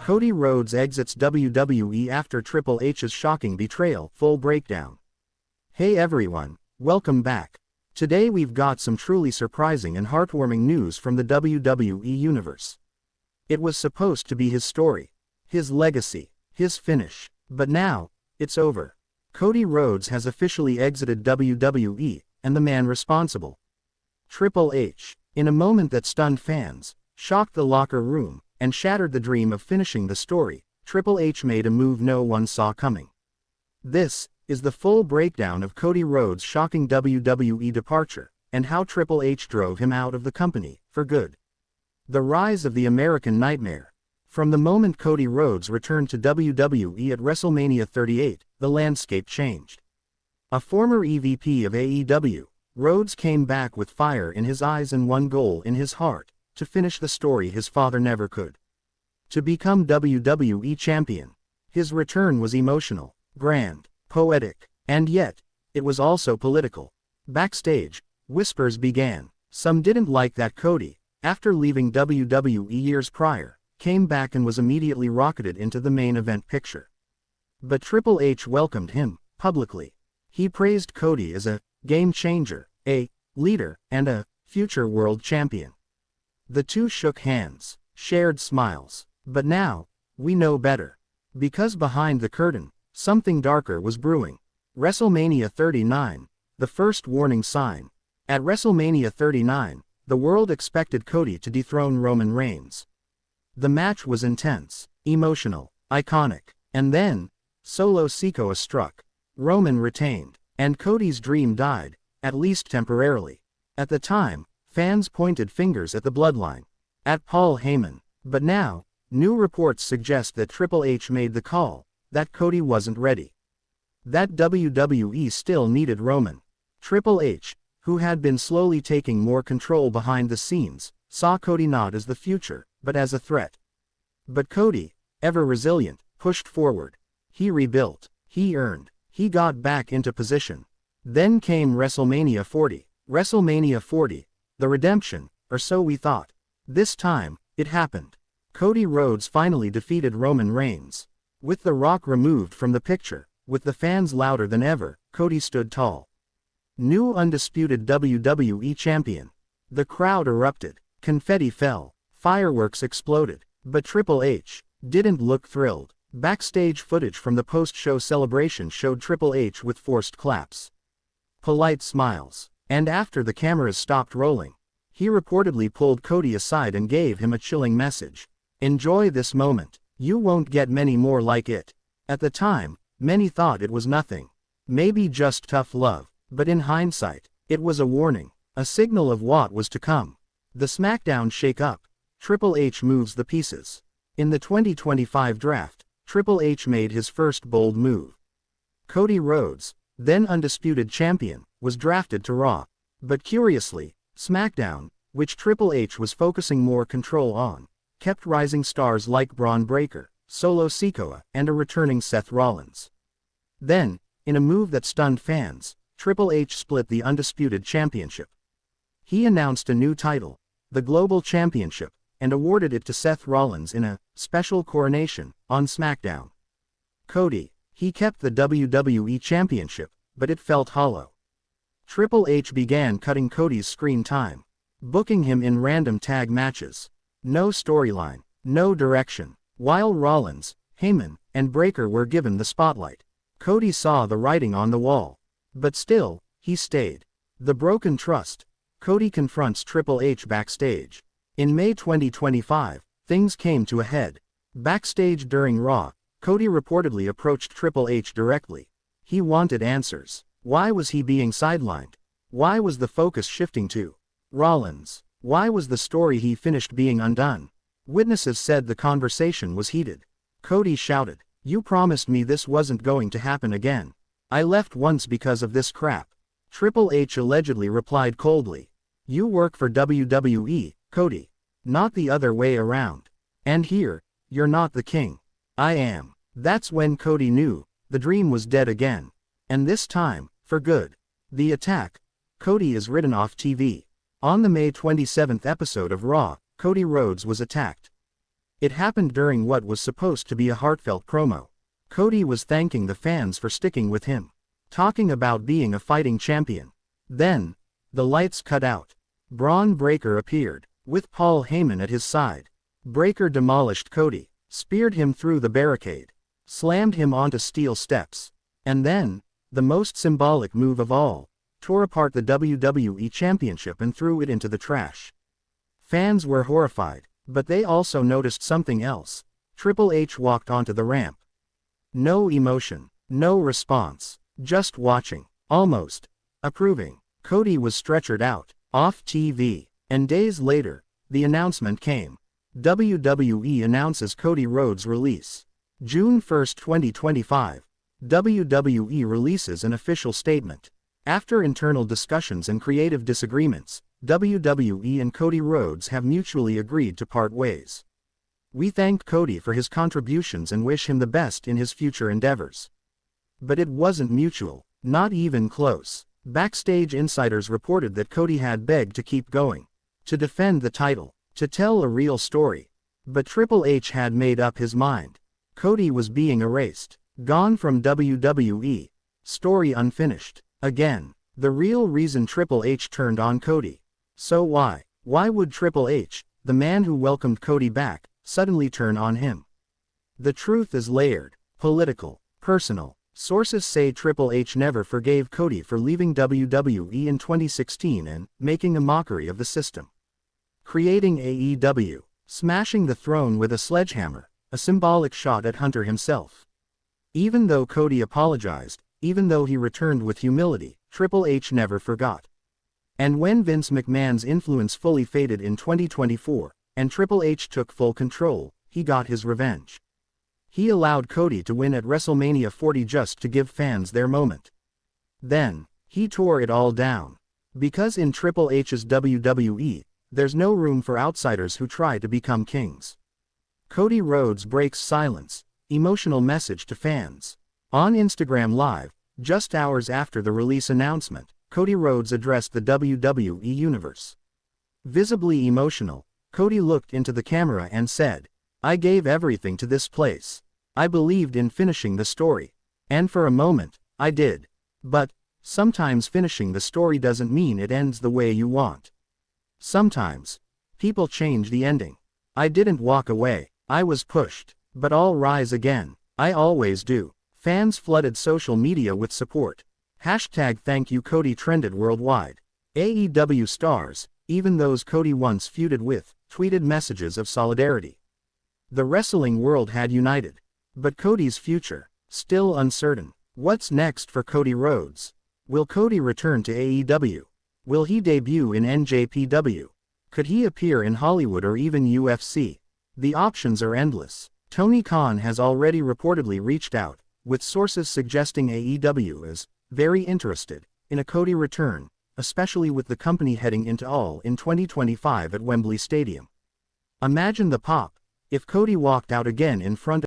Cody Rhodes exits WWE after Triple H's shocking betrayal. Full breakdown. Hey everyone, welcome back. Today we've got some truly surprising and heartwarming news from the WWE Universe. It was supposed to be his story, his legacy, his finish, but now, it's over. Cody Rhodes has officially exited WWE, and the man responsible, Triple H, in a moment that stunned fans, shocked the locker room, and shattered the dream of finishing the story, Triple H made a move no one saw coming. This is the full breakdown of Cody Rhodes' shocking WWE departure, and how Triple H drove him out of the company, for good. The rise of the American Nightmare. From the moment Cody Rhodes returned to WWE at WrestleMania 38, the landscape changed. A former EVP of AEW, Rhodes came back with fire in his eyes and one goal in his heart, to finish the story his father never could. To become WWE Champion. His return was emotional, grand, poetic, and yet, it was also political. Backstage, whispers began. Some didn't like that Cody, after leaving WWE years prior, came back and was immediately rocketed into the main event picture. But Triple H welcomed him, publicly. He praised Cody as a game changer, a leader, and a future world champion. The two shook hands, shared smiles. But now, we know better. Because behind the curtain, something darker was brewing. WrestleMania 39, the first warning sign. At WrestleMania 39, the world expected Cody to dethrone Roman Reigns. The match was intense, emotional, iconic. And then, Solo Sikoa struck. Roman retained, and Cody's dream died, at least temporarily. At the time, fans pointed fingers at the bloodline, at Paul Heyman. But now, new reports suggest that Triple H made the call, that Cody wasn't ready. That WWE still needed Roman. Triple H, who had been slowly taking more control behind the scenes, saw Cody not as the future, but as a threat. But Cody, ever resilient, pushed forward. He rebuilt, he earned, he got back into position. Then came WrestleMania 40. WrestleMania 40, the redemption, or so we thought. This time, it happened. Cody Rhodes finally defeated Roman Reigns. With The Rock removed from the picture, with the fans louder than ever, Cody stood tall. New undisputed WWE Champion. The crowd erupted, confetti fell, fireworks exploded, but Triple H didn't look thrilled. Backstage footage from the post-show celebration showed Triple H with forced claps, polite smiles, and after the cameras stopped rolling, he reportedly pulled Cody aside and gave him a chilling message. Enjoy this moment. You won't get many more like it. At the time, many thought it was nothing. Maybe just tough love. But in hindsight, it was a warning, a signal of what was to come. The SmackDown shake-up. Triple H moves the pieces. In the 2025 draft, Triple H made his first bold move. Cody Rhodes, then undisputed champion, was drafted to Raw. But curiously, SmackDown, which Triple H was focusing more control on, kept rising stars like Braun Breaker, Solo Sikoa, and a returning Seth Rollins. Then, in a move that stunned fans, Triple H split the Undisputed Championship. He announced a new title, the Global Championship, and awarded it to Seth Rollins in a special coronation on SmackDown. Cody, he kept the WWE Championship, but it felt hollow. Triple H began cutting Cody's screen time, booking him in random tag matches. No storyline, no direction. While Rollins, Heyman, and Breaker were given the spotlight, Cody saw the writing on the wall. But still, he stayed. The broken trust. Cody confronts Triple H backstage. In May 2025, things came to a head. Backstage during Raw, Cody reportedly approached Triple H directly. He wanted answers. Why was he being sidelined? Why was the focus shifting to Rollins? Why was the story he finished being undone? Witnesses said the conversation was heated. Cody shouted, "You promised me this wasn't going to happen again. I left once because of this crap." Triple H allegedly replied coldly, "You work for WWE, Cody. Not the other way around. And here, you're not the king. I am." That's when Cody knew, the dream was dead again. And this time, for good. The attack. Cody is written off TV. On the May 27th episode of Raw, Cody Rhodes was attacked. It happened during what was supposed to be a heartfelt promo. Cody was thanking the fans for sticking with him, talking about being a fighting champion. Then, the lights cut out. Braun Breaker appeared, with Paul Heyman at his side. Breaker demolished Cody, speared him through the barricade, slammed him onto steel steps, and then, the most symbolic move of all, tore apart the WWE Championship and threw it into the trash. Fans were horrified, but they also noticed something else. Triple H walked onto the ramp. No emotion, no response, just watching, almost approving. Cody was stretchered out, off TV, and days later, the announcement came. WWE announces Cody Rhodes' release. June 1, 2025. WWE releases an official statement. After internal discussions and creative disagreements, WWE and Cody Rhodes have mutually agreed to part ways. We thank Cody for his contributions and wish him the best in his future endeavors. But it wasn't mutual, not even close. Backstage insiders reported that Cody had begged to keep going, to defend the title, to tell a real story. But Triple H had made up his mind. Cody was being erased, gone from WWE. Story unfinished. Again, the real reason Triple H turned on Cody. So why would Triple H, the man who welcomed Cody back, suddenly turn on him? The truth is layered, political, personal. Sources say Triple H never forgave Cody for leaving WWE in 2016 and making a mockery of the system. Creating AEW, smashing the throne with a sledgehammer, a symbolic shot at Hunter himself. Even though Cody apologized, even though he returned with humility, Triple H never forgot. And when Vince McMahon's influence fully faded in 2024, and Triple H took full control, he got his revenge. He allowed Cody to win at WrestleMania 40 just to give fans their moment. Then, he tore it all down. Because in Triple H's WWE, there's no room for outsiders who try to become kings. Cody Rhodes breaks silence, emotional message to fans. On Instagram Live, just hours after the release announcement, Cody Rhodes addressed the WWE Universe. Visibly emotional, Cody looked into the camera and said, "I gave everything to this place. I believed in finishing the story. And for a moment, I did. But, sometimes finishing the story doesn't mean it ends the way you want. Sometimes, people change the ending. I didn't walk away, I was pushed. But I'll rise again. I always do." Fans flooded social media with support. #ThankYou Cody trended worldwide. AEW stars, even those Cody once feuded with, tweeted messages of solidarity. The wrestling world had united. But Cody's future, still uncertain. What's next for Cody Rhodes? Will Cody return to AEW? Will he debut in NJPW? Could he appear in Hollywood or even UFC? The options are endless. Tony Khan has already reportedly reached out, with sources suggesting AEW is very interested in a Cody return, especially with the company heading into All in 2025 at Wembley Stadium. Imagine the pop if Cody walked out again in front